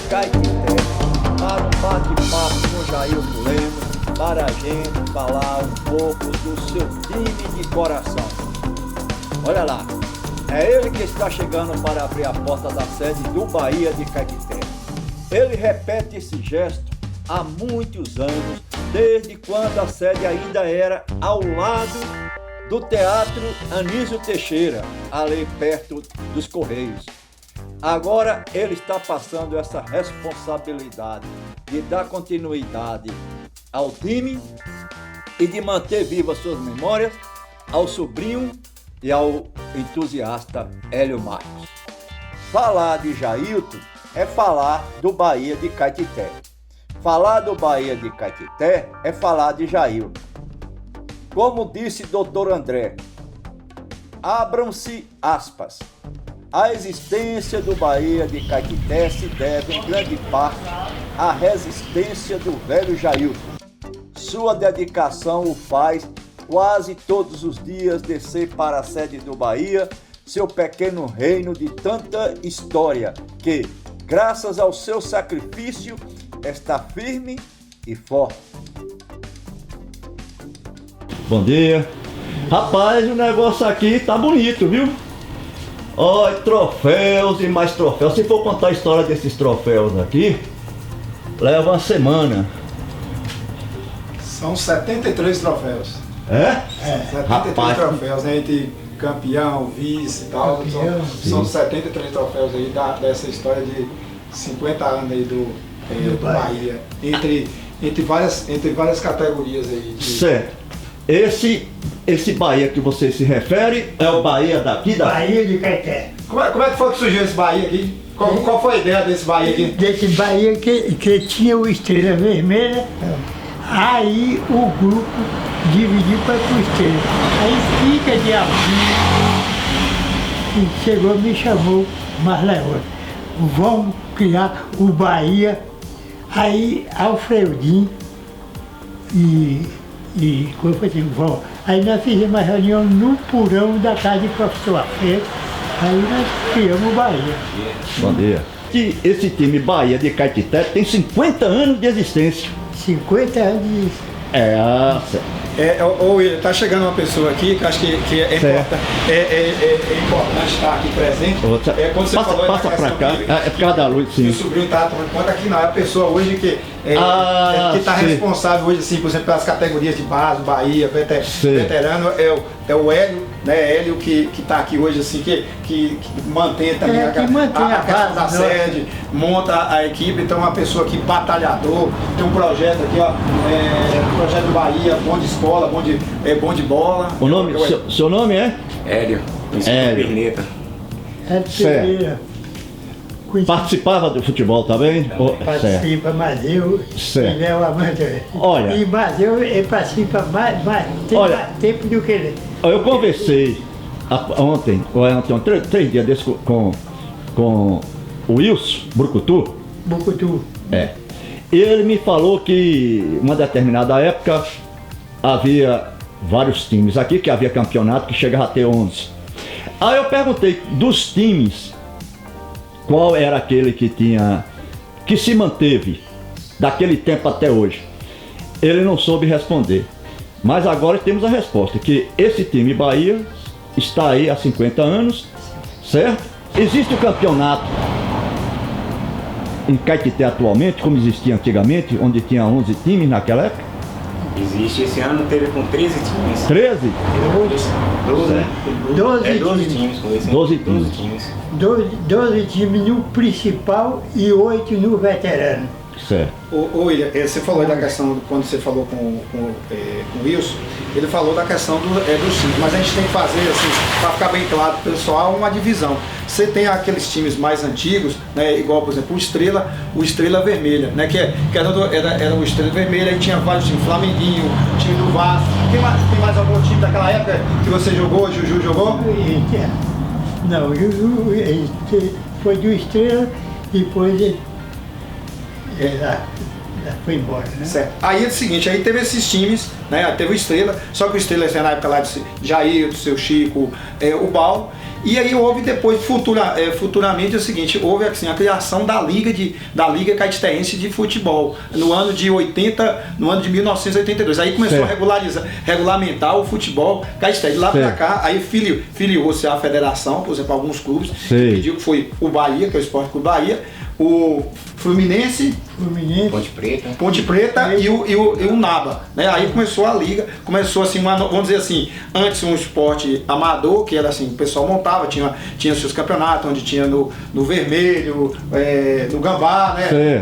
Caetité, para um bate-papo com Jailton Lemos, para a gente falar um pouco do seu time de coração. Olha lá, é ele que está chegando para abrir a porta da sede do Bahia de Caetité. Ele repete esse gesto há muitos anos, desde quando a sede ainda era ao lado do Teatro Anísio Teixeira, ali perto dos Correios. Agora ele está passando essa responsabilidade de dar continuidade ao time e de manter vivas suas memórias ao sobrinho e ao entusiasta Hélio Marcos. Falar de Jailton é falar do Bahia de Caetité. Falar do Bahia de Caetité é falar de Jailton. Como disse Dr. André, abram-se aspas. A existência do Bahia de Caetité se deve em grande parte à resistência do velho Jailton. Sua dedicação o faz quase todos os dias descer para a sede do Bahia, seu pequeno reino de tanta história que, graças ao seu sacrifício, está firme e forte. Bom dia. Rapaz, o negócio aqui tá bonito, viu? Olha, troféus e mais troféus. Se for contar a história desses troféus aqui, leva uma semana. São 73 troféus. É? 73 Rapaz, troféus, né? Entre campeão, vice e tal. São 73 troféus aí dessa história de 50 anos aí do Bahia. Entre várias categorias aí. Certo. Esse Bahia que você se refere é o Bahia daqui da... Bahia de Caetité. Como é que foi que surgiu esse Bahia aqui? Qual foi a ideia desse Bahia aqui? Desse Bahia que tinha o Estrela Vermelha, aí o grupo dividiu para o Estrela. Aí fica de abrir e chegou, me chamou Marleone. Vamos criar o Bahia. Aí Alfredinho e como foi assim, vamos. Aí nós fizemos uma reunião no porão da casa de professor Afeto, aí nós criamos o Bahia. Bom dia. E esse time Bahia de Caetité tem 50 anos de existência. 50 anos de... Tá chegando uma pessoa aqui que eu acho que é importante, importante estar aqui presente. Quando você falou passa pra cá, é por causa da luz, sim. O sobrinho tá tomando conta aqui, não, é a pessoa hoje que está responsável hoje, assim, por exemplo, pelas categorias de base, Bahia, veterano, é o Hélio, né? Hélio que está aqui hoje, assim, que mantém também a questão da sede, monta a equipe, então é uma pessoa aqui, batalhador, tem um projeto aqui, ó, projeto do Bahia, bom de escola, bom de bola. O nome, seu nome é? Hélio, Hélio. Perneta. Pereira. Participava do futebol também? Participa, mas eu ele é o amante. Olha, Mas ele participa mais tempo do que ele. Eu conversei ontem 3 dias desses com o Wilson Brucutu. Bucutu. Ele me falou que uma determinada época havia vários times aqui, que havia campeonato que chegava a ter 11. Aí eu perguntei dos times qual era aquele que se manteve daquele tempo até hoje. Ele não soube responder. Mas agora temos a resposta, que esse time Bahia está aí há 50 anos, certo? Existe o campeonato em Caetité atualmente, como existia antigamente, onde tinha 11 times naquela época? Existe, esse ano teve com 13 times. 13? 12, né? 12 times. 12 times. 12 times no principal e 8 no veterano. Certo. William, você falou aí da questão, quando você falou com o Wilson, ele falou da questão dos times, mas a gente tem que fazer, assim, para ficar bem claro para o pessoal, uma divisão. Você tem aqueles times mais antigos, né, igual, por exemplo, o Estrela Vermelha, né, que era o Estrela Vermelha, e tinha vários times, Flamenguinho, time do Vasco. Tem mais algum time daquela época que você jogou, Juju jogou? Não, o Juju foi do Estrela e depois foi embora, né? Certo. Aí é o seguinte, aí teve esses times, né? Teve o Estrela, só que o Estrela na época lá de Jair, do seu Chico, o Bal. E aí houve depois, futuramente, é o seguinte, houve assim, a criação da Liga Caetitense de Futebol, no ano de 1982. Aí começou a regulamentar o futebol caetitense. De lá para cá, aí filiou-se à federação, por exemplo, alguns clubes, que pediu, que foi o Bahia, que é o Esporte Clube Bahia, o Fluminense, Ponte Preta e o Naba, né? Aí começou a liga, começou assim, vamos dizer assim, antes um esporte amador, que era assim, o pessoal montava, tinha seus campeonatos, onde tinha no Vermelho, no Gambá, né?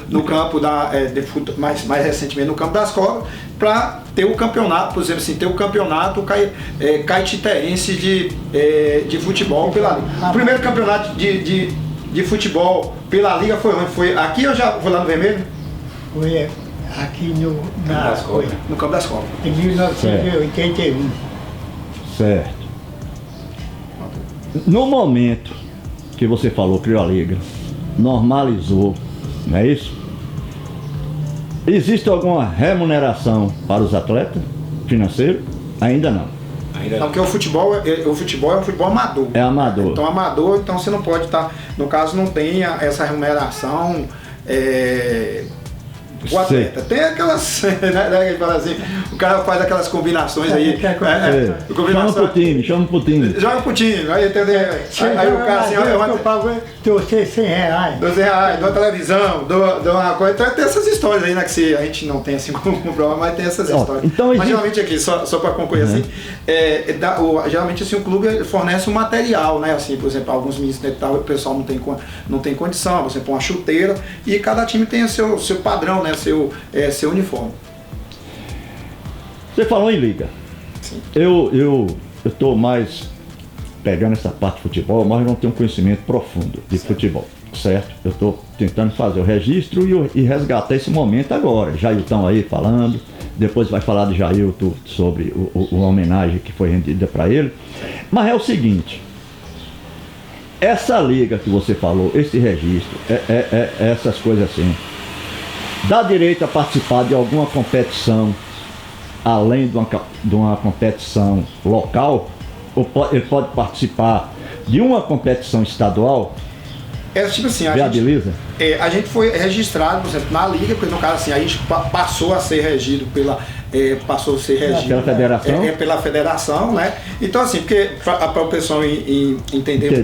No campo mais recentemente no campo das Cobras, para ter o campeonato, por exemplo assim, ter o campeonato caetitense de futebol pela liga. O primeiro campeonato de futebol pela liga foi onde? Foi aqui ou já foi lá no Vermelho? Foi aqui no Campo das Cobras. Em 1981. Certo. No momento que você falou, criou a liga, normalizou, não é isso? Existe alguma remuneração para os atletas financeiro? Ainda não. Não, porque o futebol é um futebol amador. É amador. Então amador, então você não pode estar, no caso não tem essa remuneração o atleta. Tem aquelas, né, fala assim, o cara faz aquelas combinações aí. Chama pro time. Joga pro time, aí entendeu? Aí o cara assim, eu pago R$12, R$12, dou a televisão, dou uma coisa. Então tem essas histórias aí, né, que a gente não tem assim como prova, mas tem essas histórias. Então, mas geralmente aqui, só para concluir assim, geralmente assim, o clube fornece um material, né, assim, por exemplo, alguns meninos o pessoal não tem condição, você põe uma chuteira e cada time tem o seu padrão, né, seu uniforme. Você falou em liga. Sim. Eu tô mais pegando essa parte de futebol, mas eu não tenho um conhecimento profundo de futebol, certo? Eu estou tentando fazer o registro e resgatar esse momento agora. Jailton aí falando, depois vai falar de Jailton sobre a homenagem que foi rendida para ele. Mas é o seguinte, essa liga que você falou, esse registro, essas coisas assim, dá direito a participar de alguma competição além de uma competição local? Ou ele pode participar de uma competição estadual? Tipo assim, a gente foi registrado, por exemplo, na liga, porque no caso assim, a gente passou a ser regido pela federação? Pela federação, né? Então assim, porque para o pessoal entender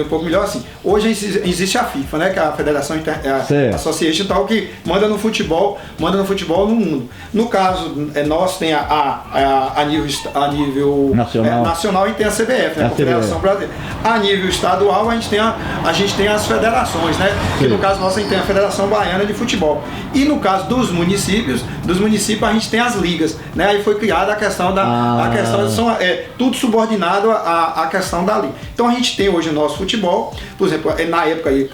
um pouco melhor, assim, hoje existe a FIFA, né? Que é a Federação Association tal, que manda no futebol no mundo. No caso, nós tem a nível nacional e tem a CBF, né? A Federação Brasileira. A nível estadual, a gente tem as federações, né? Que no caso nosso a gente tem a Federação Baiana de Futebol. E no caso dos municípios a gente tem as ligas, né? Aí foi criada a questão tudo subordinado à questão da liga. Então a gente tem hoje o nosso futebol, por exemplo, na época aí,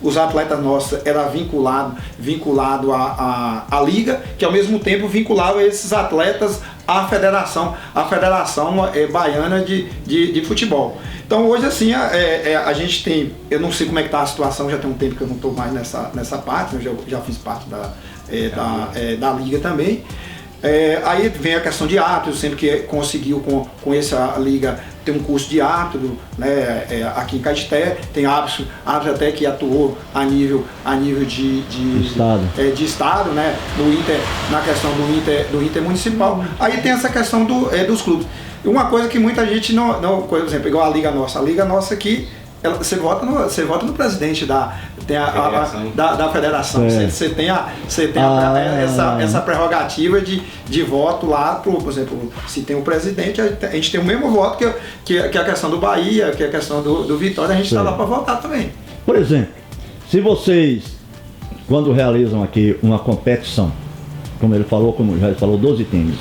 os atletas nossos eram vinculados à liga, que ao mesmo tempo vinculava esses atletas à federação baiana de futebol. Então hoje assim a gente tem, eu não sei como é que está a situação, já tem um tempo que eu não estou mais nessa parte, eu já fiz parte da liga também. Aí vem a questão de árbitro, sempre que conseguiu com essa liga ter um curso de árbitro, né, aqui em Caetité, tem árbitro até que atuou a nível de estado, né, na questão do Inter municipal. Aí tem essa questão dos clubes. Uma coisa que muita gente não, por exemplo, igual a liga nossa aqui, você vota no presidente da federação. Você tem essa prerrogativa de voto lá, por exemplo, se tem o presidente, a gente tem o mesmo voto que a questão do Bahia, que a questão do Vitória, a gente está lá para votar também. Por exemplo, se vocês, quando realizam aqui uma competição, como ele falou, 12 times,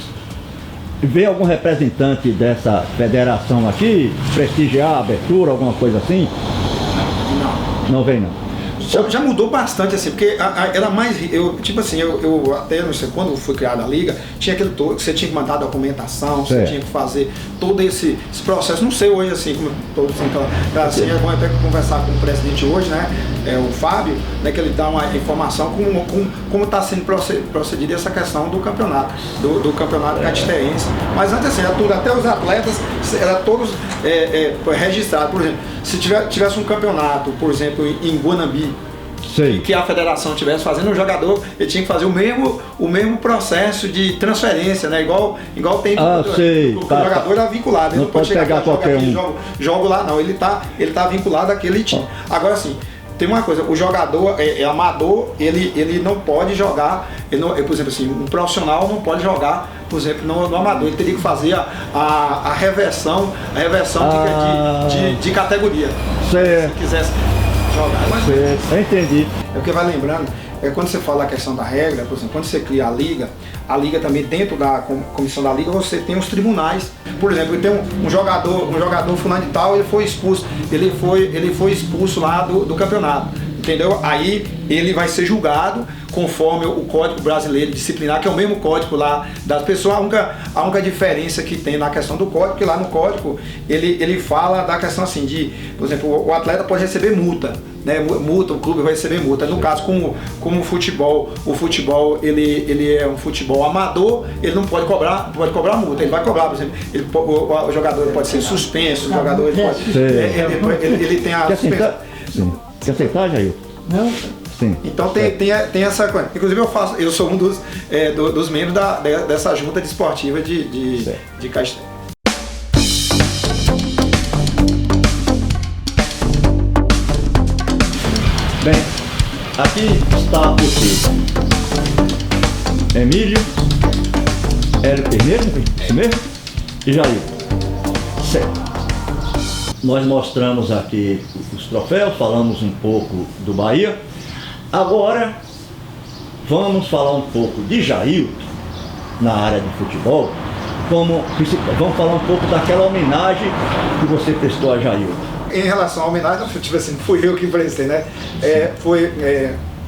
vê algum representante dessa federação aqui prestigiar a abertura, alguma coisa assim? Não vem não. Já mudou bastante, assim, porque era mais. Tipo assim, eu até não sei quando foi criada a liga, tinha aquele todo que você tinha que mandar documentação, você tinha que fazer todo esse processo. Não sei hoje, assim, como todos assim, é bom até conversar com o presidente hoje, né? O Fábio, né, que ele dá uma informação como está sendo procedida essa questão do campeonato, do campeonato catisteense. Mas antes assim, era tudo, até os atletas eram todos registrados. Por exemplo, se tivesse um campeonato, por exemplo, em Guanambi, que a federação estivesse fazendo, o jogador ele tinha que fazer o mesmo processo de transferência, né? Igual tem o jogador era vinculado, ele não pode chegar aqui, jogar aqui, jogo lá, não, ele tá vinculado àquele time. Agora assim, tem uma coisa, o jogador é amador, ele não pode jogar, por exemplo assim, um profissional não pode jogar, por exemplo, no amador, ele teria que fazer a reversão de categoria. Certo. Se quisesse jogar. Mas, eu entendi. É o que vai lembrando, quando você fala a questão da regra, por exemplo, quando você cria a liga também dentro da comissão da liga, você tem os tribunais. Por exemplo, tem um jogador fulano de tal, ele foi expulso lá do campeonato, entendeu? Aí ele vai ser julgado conforme o Código Brasileiro Disciplinar, que é o mesmo código lá das pessoas. A única diferença que tem na questão do código, que lá no código ele fala da questão assim de, por exemplo, o atleta pode receber multa, né? Multa, o clube vai receber multa. No caso, como o futebol ele é um futebol amador, ele não pode cobrar multa. Ele vai cobrar, por exemplo, o jogador pode ser suspenso, o jogador ele tem a suspensão. Quer aceitar, Jair? Não. Sim. Então tem essa coisa. Inclusive eu sou um dos membros dessa junta desportiva de Caeté. Bem, aqui está você, Emílio, Hélio Perneiro, isso mesmo? E Jair. Certo. Nós mostramos aqui os troféus, falamos um pouco do Bahia. Agora, vamos falar um pouco de Jailton na área de futebol. Vamos falar um pouco daquela homenagem que você prestou a Jailton. Em relação à homenagem, tipo assim, não fui eu que prestei, né? Foi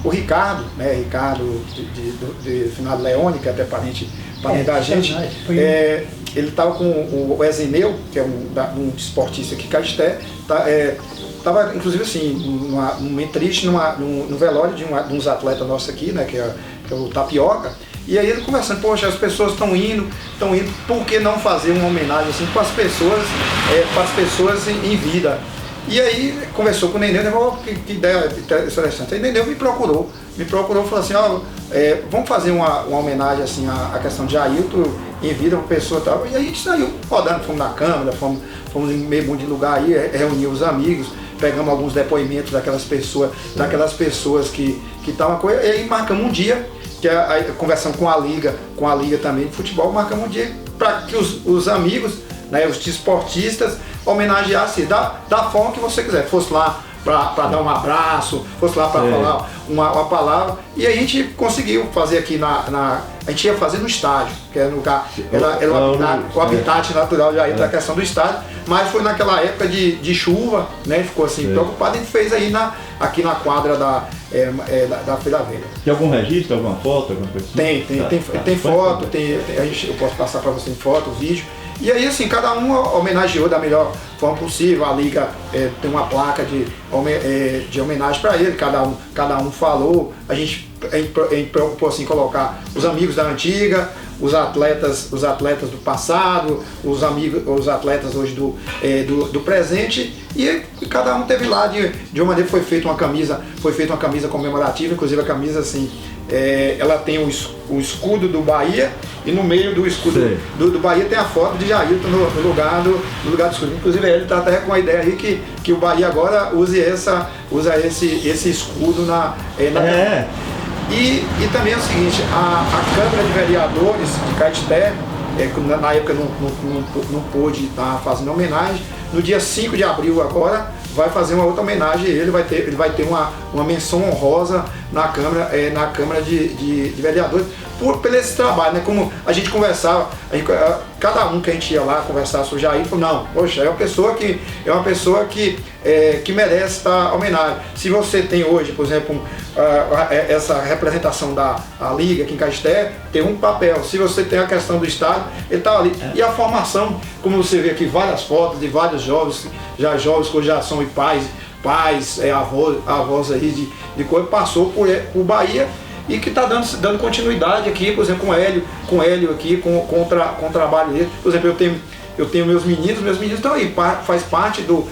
o Ricardo, né? Ricardo de Finado Leone, que é até parente da gente. Ele estava com o Ezeneu, que é um esportista aqui em Caeté, estava inclusive assim, num momento triste, no velório de uns atletas nossos aqui, né, que é o Tapioca. E aí ele conversando, poxa, as pessoas estão indo, por que não fazer uma homenagem assim para as pessoas em vida? E aí conversou com o Nenê, falou, que ideia interessante. Aí o Nenê me procurou e falou assim, vamos fazer uma homenagem assim à questão de Jailton em vida, uma pessoa e tal. E aí a gente saiu rodando, fomos na Câmara, fomos em meio monte de lugar aí, reunimos os amigos, pegamos alguns depoimentos daquelas pessoas que estavam com ele, e aí marcamos um dia, conversando com a Liga também de futebol, marcamos um dia para que os amigos, né, os esportistas, homenageassem da forma que você quiser, fosse lá para dar um abraço, fosse lá para falar uma palavra, e a gente conseguiu fazer aqui a gente ia fazer no estádio, que era o habitat natural de aí da questão do estádio, mas foi naquela época de chuva, né, ficou assim preocupado, e a gente fez aí aqui na quadra da Feira Velha. Tem algum registro, alguma foto, alguma coisa assim? Tem foto, eu posso passar para você foto, vídeo. E aí assim, cada um homenageou da melhor forma possível. A Liga tem uma placa de homenagem para ele, cada um falou. A gente preocupou assim, colocar os amigos da antiga, os atletas do passado, os atletas hoje do presente, e cada um teve lá de uma maneira. Foi feita uma camisa comemorativa, inclusive a camisa assim, ela tem o escudo do Bahia, e no meio do escudo do Bahia tem a foto de Jailton no lugar do escudo. Inclusive ele está até com a ideia aí que o Bahia agora usa esse escudo na E também é o seguinte, a Câmara de Vereadores de Caeté, na época não pôde estar fazendo homenagem, no dia 5 de abril agora vai fazer uma outra homenagem a ele, ele vai ter uma menção honrosa na Câmara de Vereadores, por esse trabalho, né? Como a gente conversava, cada um que a gente ia lá conversar sobre o Jair, falou, não, poxa, é uma pessoa que merece estar homenagem. Se você tem hoje, por exemplo, essa representação da Liga aqui em Caeté, tem um papel. Se você tem a questão do estádio, ele está ali. E a formação, como você vê aqui, várias fotos de vários jovens que hoje já são pais, avós aí de coisa, passou por Bahia e que está dando continuidade aqui, por exemplo, com o Hélio aqui, com o trabalho dele. Por exemplo, eu tenho meus meninos estão aí, faz parte do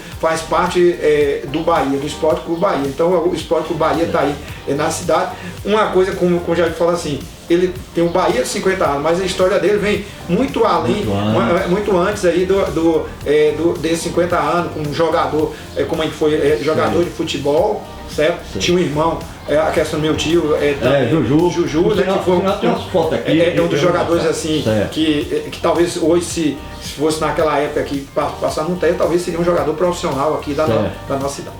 Bahia, do Esporte Clube Bahia. Então o Esporte Clube Bahia está aí na cidade. Uma coisa, como já fala assim, ele tem o Bahia de 50 anos, mas a história dele vem muito além, muito antes aí desses 50 anos, como jogador, como a gente foi jogador de futebol, certo? Sim. Tinha um irmão, a questão do meu tio, Juju, né, que foi um dos jogadores assim, que talvez hoje, se fosse naquela época aqui, passar no TE, talvez seria um jogador profissional aqui da nossa cidade.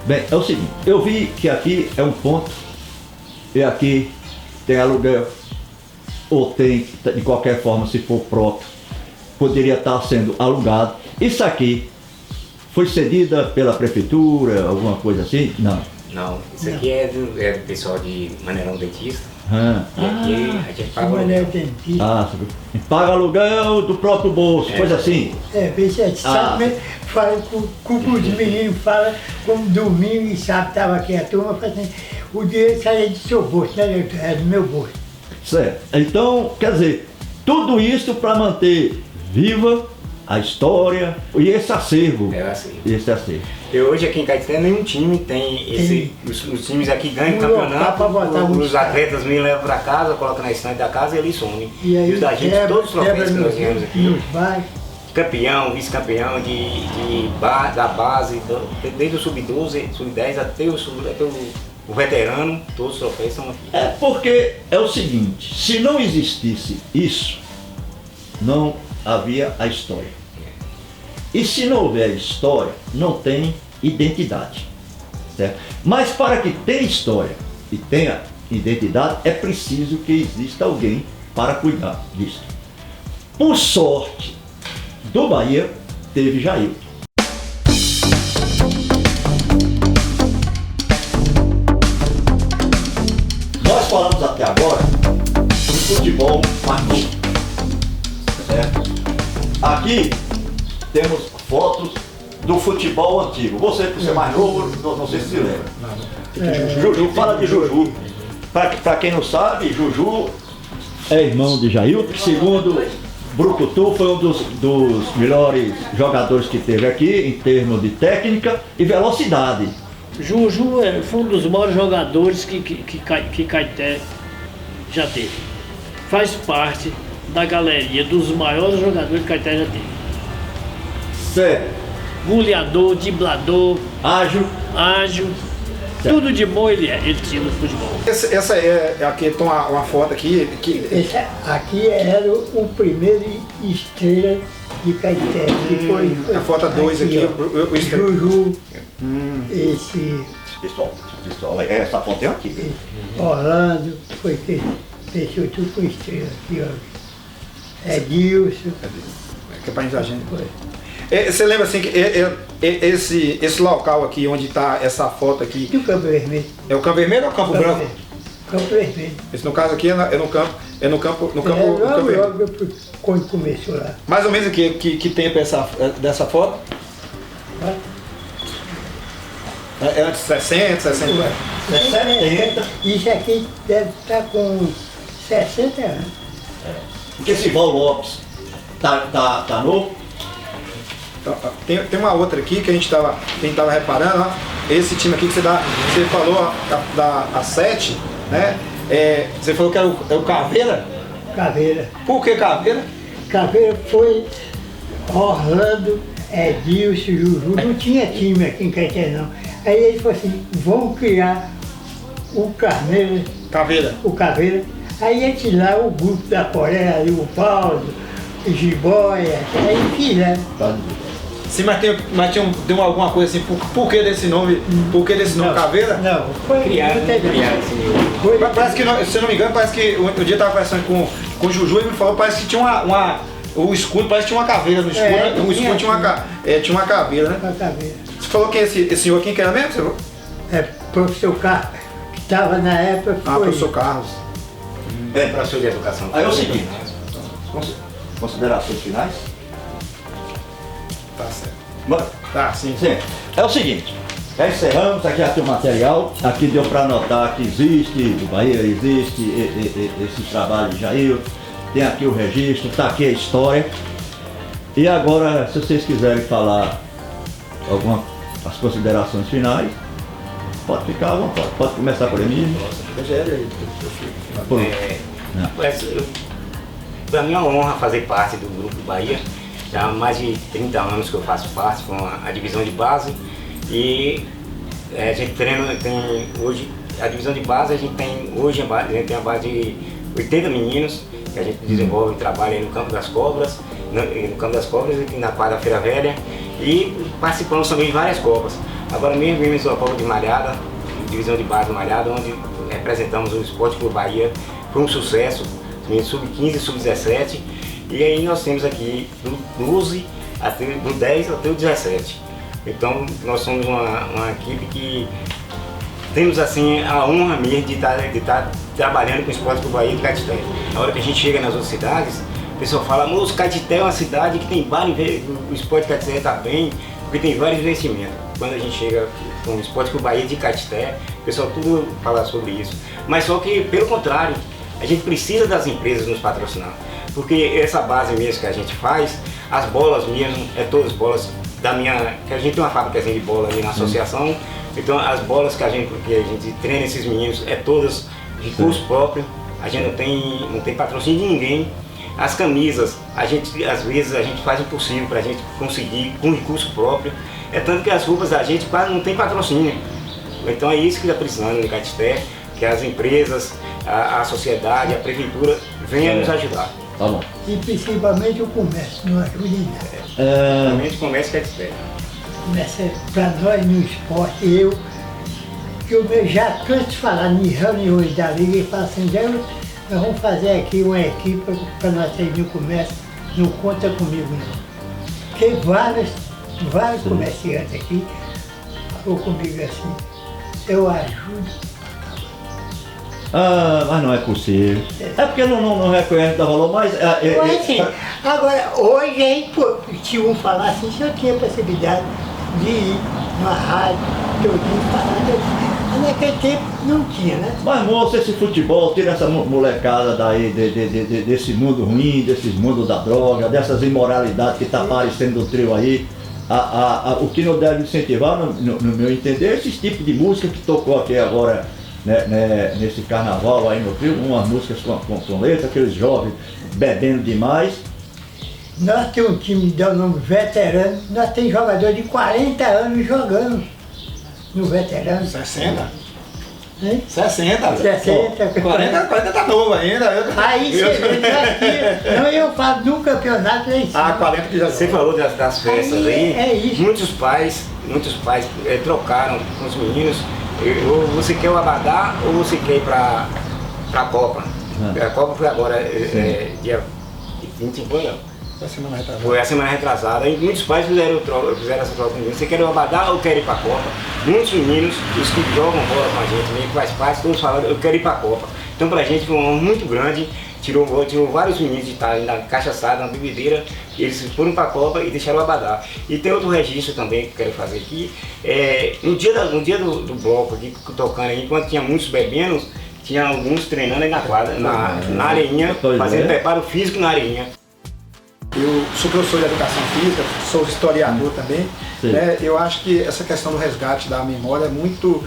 Bem, é o seguinte, eu vi que aqui é um ponto, e aqui tem aluguel, ou tem, de qualquer forma, se for próprio, poderia estar sendo alugado. Isso aqui foi cedida pela prefeitura, alguma coisa assim? Não. Não, isso aqui é do pessoal de Maneirão Dentista. E aqui a gente paga aluguel. Paga aluguel do próprio bolso, coisa assim. Sabe, fala com os meninos, fala como domingo e sábado estava aqui a turma, fazendo, o dinheiro saía do seu bolso, né? É do meu bolso. Certo. Então, quer dizer, tudo isso para manter viva a história e esse acervo. Esse acervo. E hoje aqui em Caeté nenhum time tem os times aqui ganham campeonato, os atletas me levam para casa, colocam na estante da casa e eles somem. E os da gente, todos os troféus que nós ganhamos aqui. Campeão, vice-campeão da base, desde o sub-12, sub-10 até o veterano, todos os troféus estão aqui. É porque é o seguinte, se não existisse isso, não havia a história. E se não houver história, não tem identidade, certo? Mas para que tenha história e tenha identidade, é preciso que exista alguém para cuidar disso. Por sorte do Bahia, teve Jair. Nós falamos até agora do futebol mais novo, certo? Aqui temos fotos do futebol antigo. Você, por ser mais novo, não sei se lembra. Juju, fala de Juju. Para quem não sabe, Juju é irmão de Jair, que segundo Brucutu foi um dos melhores jogadores que teve aqui, em termos de técnica e velocidade. Juju foi um dos maiores jogadores que Caeté já teve. Faz parte da galeria dos maiores jogadores que Caeté já teve. Certo. Goleador, driblador, ágil, certo. Tudo de bom ele tinha no futebol. Essa aqui tem uma foto aqui. Esse aqui era o primeiro estrela de Caeté. A foto 2 aqui. O Juju, esse pessoal, essa foto é aqui. Orlando, foi que fechou tudo com estrela aqui, ó. Edilson. Que é pra gente. Você lembra assim que esse local aqui onde está essa foto aqui? E o Campo Vermelho? É o Campo Vermelho ou o Campo Branco? Campo Vermelho. Esse no caso aqui é no campo. Logo quando começou lá. Mais ou menos que tempo é dessa foto? É antes de 60, 60. 70. Isso aqui deve estar com 60 anos. Porque esse Val Lopes tá novo. Tem uma outra aqui que a gente estava reparando, ó. Esse time aqui que você falou a 7, né? Você falou que é o Caveira? Caveira. Por que Caveira? Caveira foi Orlando, Edilson, Juju, não tinha time aqui em Caeté não. Aí ele falou assim, vamos criar o Caveira. O Caveira. Aí a gente lá, o grupo da Coreia, o Paulo, o Jiboia, aí fizeram. Sim, mas deu alguma coisa assim, por que desse nome? Por que desse nome Caveira? Não, foi Criado assim. Parece que, se eu não me engano, parece que o dia eu tava conversando com o Juju e me falou, parece que tinha o escudo, parece que tinha uma caveira no escudo, né? O escudo tinha uma caveira, né? Uma caveira. Você falou que esse senhor, quem que era mesmo? Você falou? É, professor Carlos, que estava na época. Ah, professor Carlos. Professor de educação. Aí é o seguinte, considerações finais? Tá certo. Bora. Tá, sim. Sim. É o seguinte, já encerramos, aqui já tem o material, aqui deu para notar que existe, o Bahia existe, esse trabalho de Jair, tem aqui o registro, tá aqui a história. E agora, se vocês quiserem falar as considerações finais, pode ficar à vontade, pode começar por mim. Para mim é uma honra fazer parte do Grupo Bahia. Já há mais de 30 anos que eu faço parte com a divisão de base e a gente treina, hoje a divisão de base, a gente tem a base de 80 meninos que a gente desenvolve e trabalha aí no Campo das Cobras, e na quadra-feira velha, e participamos também de várias copas. Agora mesmo vimos uma Copa de Malhada, divisão de base Malhada, onde representamos o Esporte Clube Bahia, foi um sucesso, sub-15 e sub-17. E aí nós temos aqui do 12 do 10 até o 17. Então nós somos uma equipe que temos assim a honra mesmo de estar trabalhando com o Esporte Clube Bahia de Caeté. Na hora que a gente chega nas outras cidades, o pessoal fala, moço, Caeté é uma cidade que tem vários, o Esporte Caeté está bem, porque tem vários investimentos. Quando a gente chega com o Esporte Clube Bahia de Caeté, o pessoal tudo fala sobre isso. Mas só que, pelo contrário, a gente precisa das empresas nos patrocinar. Porque essa base mesmo que a gente faz, as bolas mesmo, todas bolas que a gente tem uma fábrica de bola ali na associação, então as bolas que a gente treina esses meninos, todas recurso próprio, a gente não tem patrocínio de ninguém. As camisas, às vezes a gente faz o possível para a gente conseguir com recurso próprio, tanto que as roupas da gente quase não tem patrocínio. Então é isso que está precisando de Caeté, que as empresas, a sociedade, a prefeitura venham nos ajudar. Tá bom. E principalmente o comércio, não ajuda em nada. Principalmente o comércio que é de Comércio para nós no esporte, que eu já canso de falar em reuniões da liga e falo assim, nós vamos fazer aqui uma equipe para nós sair no comércio, não conta comigo não. Porque vários comerciantes aqui falou comigo assim, eu ajudo. Mas não é possível. É porque não reconhece da valor, mas... Agora, hoje, aí, se um falar assim, se eu tinha possibilidade de ir numa rádio, que eu tinha falado, mas naquele tempo não tinha, né? Mas moço, esse futebol, tira essa molecada daí, desse mundo ruim, desses mundos da droga, dessas imoralidades que tá aparecendo do trio aí. O que não deve incentivar, no meu entender, esses tipos de música que tocou aqui agora, né, nesse carnaval aí no Rio, umas músicas com letra, aqueles jovens bebendo demais. Nós temos um time que dá o nome veterano, nós temos jogador de 40 anos jogando no veterano. 60? Hein? 60? 60. 40 tá novo ainda. Aí você vê, não, eu falo do campeonato lá em cima. 40 que já Você falou das festas aí, é isso. Muitos pais trocaram com os meninos. Ou você quer o Abadá ou você quer ir para a Copa. A Copa foi agora, dia 25 anos. Foi a semana retrasada. E muitos pais fizeram essa troca com você quer o Abadá ou quer ir para a Copa? Muitos meninos, os que jogam bola com a gente, que faz parte, todos falaram, eu quero ir para a Copa. Então pra gente foi um honra muito grande. Tirou vários meninos de estar na cachaçada, na bebedeira, e eles foram para a Copa e deixaram o Abadá. E tem outro registro também que eu quero fazer aqui. No dia do bloco aqui, tocando aí, enquanto tinha muitos bebendo, tinha alguns treinando aí na quadra, na areinha, fazendo preparo físico na areinha. Eu sou professor de educação física, sou historiador também. Né? Eu acho que essa questão do resgate da memória é muito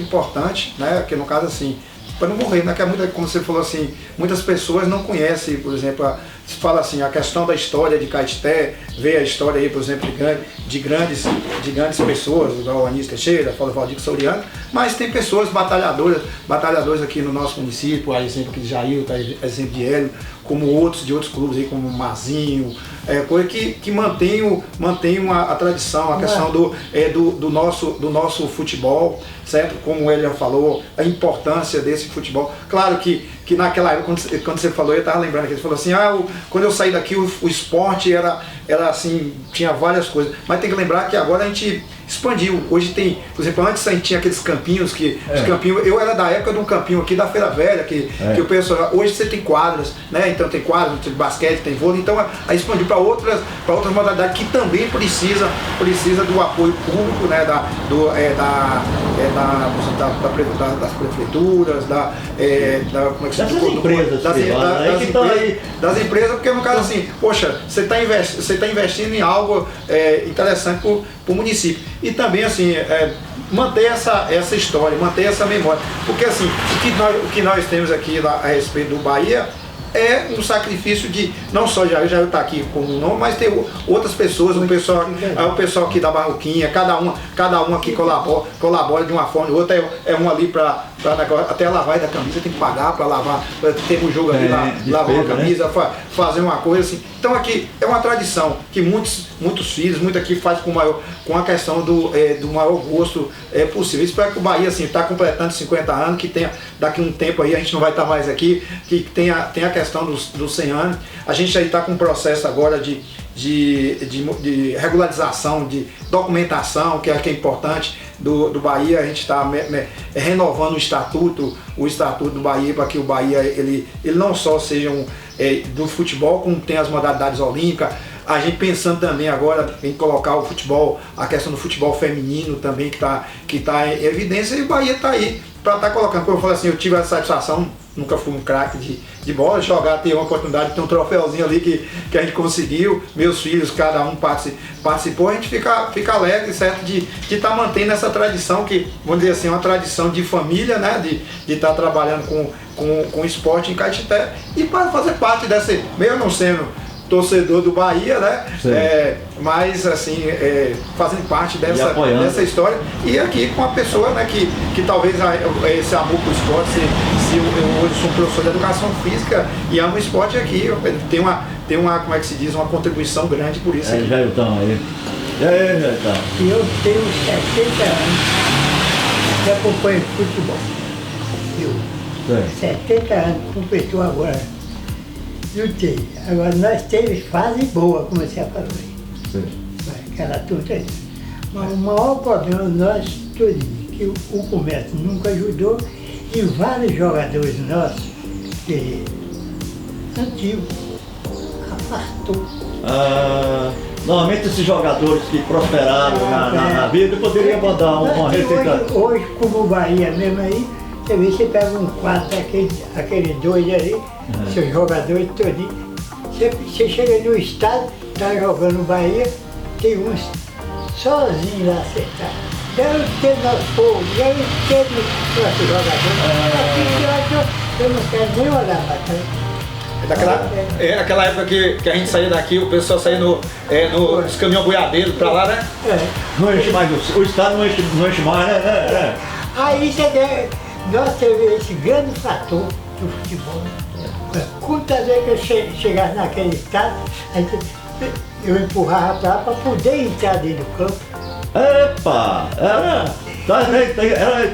importante, né? Porque no caso assim, para não morrer, né? Que como você falou assim, muitas pessoas não conhecem, por exemplo, se fala assim, a questão da história de Caetité, vê a história aí, por exemplo, de grandes pessoas, igual o Anísio Teixeira, fala o Valdir Soriano, mas tem pessoas batalhadoras aqui no nosso município, aí exemplo aqui de Jair, tá, exemplo de Hélio, como outros de outros clubes aí, como o Mazinho, coisa que mantém a tradição, a questão do nosso futebol, certo? Como ele já falou, a importância desse futebol. Claro que naquela época, quando você falou, eu estava lembrando que ele falou assim, quando eu saí daqui o esporte era assim, tinha várias coisas, mas tem que lembrar que agora a gente expandiu. Hoje tem, por exemplo, antes a gente tinha aqueles campinhos os campinhos, eu era da época de um campinho aqui da Feira Velha, que o pessoal, hoje você tem quadras, né? Então tem quadras, tem basquete, tem vôlei, então a expandiu para outras modalidades que também precisa do apoio público, né? Das prefeituras, como é que se das empresas, das empresas, porque no caso assim, poxa, você está investindo em algo interessante para o município. E também assim, manter essa história, manter essa memória. Porque assim, o que nós temos aqui a respeito do Bahia é um sacrifício de, não só Jair está aqui como nome, mas tem outras pessoas, o pessoal aqui da Barroquinha, cada um aqui colabora de uma forma ou outra, um ali para até a lavagem da camisa tem que pagar para lavar, ter um jogo ali, lavar uma camisa, né? Fazer uma coisa assim. Então aqui é uma tradição que muitos filhos, muito aqui faz com a questão do maior gosto possível. Espero que o Bahia assim está completando 50 anos, que tenha daqui um tempo aí a gente não vai estar mais aqui, que tenha a questão dos 100 anos. A gente aí está com um processo agora de regularização, de documentação, que é importante do Bahia. A gente está renovando o estatuto do Bahia, para que o Bahia ele não só seja do futebol, como tem as modalidades olímpicas. A gente pensando também agora em colocar o futebol, a questão do futebol feminino também, que tá em evidência, e o Bahia está aí para estar colocando. Como eu falei assim, eu tive a satisfação, nunca fui um craque de bola, ter uma oportunidade de ter um troféuzinho ali que a gente conseguiu, meus filhos, cada um participou, a gente fica alegre, certo, de estar mantendo essa tradição, que, vamos dizer assim, uma tradição de família, né, de estar trabalhando com esporte em Caetité, e para fazer parte dessa, mesmo não sendo torcedor do Bahia, né? Mas assim, fazendo parte dessa história, e aqui com uma pessoa, né, que talvez esse amor pro esporte, se eu hoje sou um professor de educação física e amo o esporte aqui, tem uma, como é que se diz, uma contribuição grande por isso. Jair, então, aí. Jair. Eu tenho 70 anos que acompanho futebol. 70 anos, completou agora. Não tem. Agora nós temos fase boa, como você falou aí. Aquela tudo aí. Mas o maior problema nós todos, que o comércio nunca ajudou, e vários jogadores nossos, antigos, afastou. Normalmente esses jogadores que prosperaram na vida poderiam mandar uma receita. Hoje, como o Bahia mesmo aí, você vê, você pega um quadro aquele doido ali, seus jogadores todinhos. Você chega no estádio, tá jogando no Bahia, tem uns sozinhos lá acertados. Deve ter nosso povo, deve ter nosso jogador. Eu não quero nem olhar para trás. Aquela época que a gente saía daqui, o pessoal saía nos caminhões boiadeiros para lá, né? Não enche mais, o estado não enche mais, né? Aí nós temos esse grande fator do futebol. Quantas vezes que eu chegasse naquele estado, eu empurrava para lá para poder entrar dentro do campo. Epa!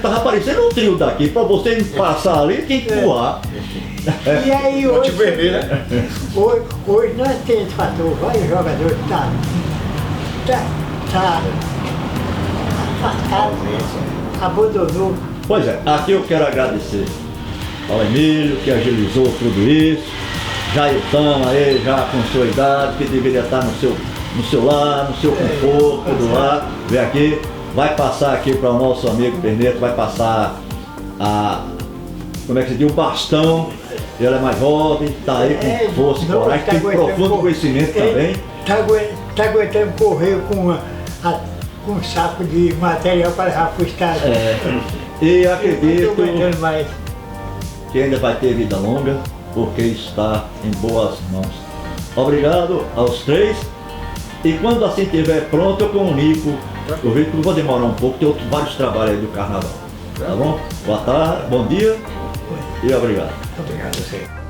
Tava parecendo um trio daqui, para você passar ali tem que empurrar. E aí hoje nós temos esse fator, vários jogadores tá afastado, abandonou. Pois é, aqui eu quero agradecer ao Emílio, que agilizou tudo isso, Jairtão aí, já com sua idade, que deveria estar no seu lar, no seu conforto do lar, vem aqui, vai passar aqui para o nosso amigo Perneto, vai passar como é que se diz, o bastão, ele é mais jovem, está aí com força e coragem, tem profundo conhecimento também. Está aguentando correr com um saco de material para levar para o estádio. E acredito que ainda vai ter vida longa, porque está em boas mãos. Obrigado aos três. E quando assim estiver pronto, eu comunico. Eu vejo que eu vou demorar um pouco, tem vários trabalhos aí do carnaval. Tá bom? Boa tarde, bom dia e obrigado. Obrigado a você.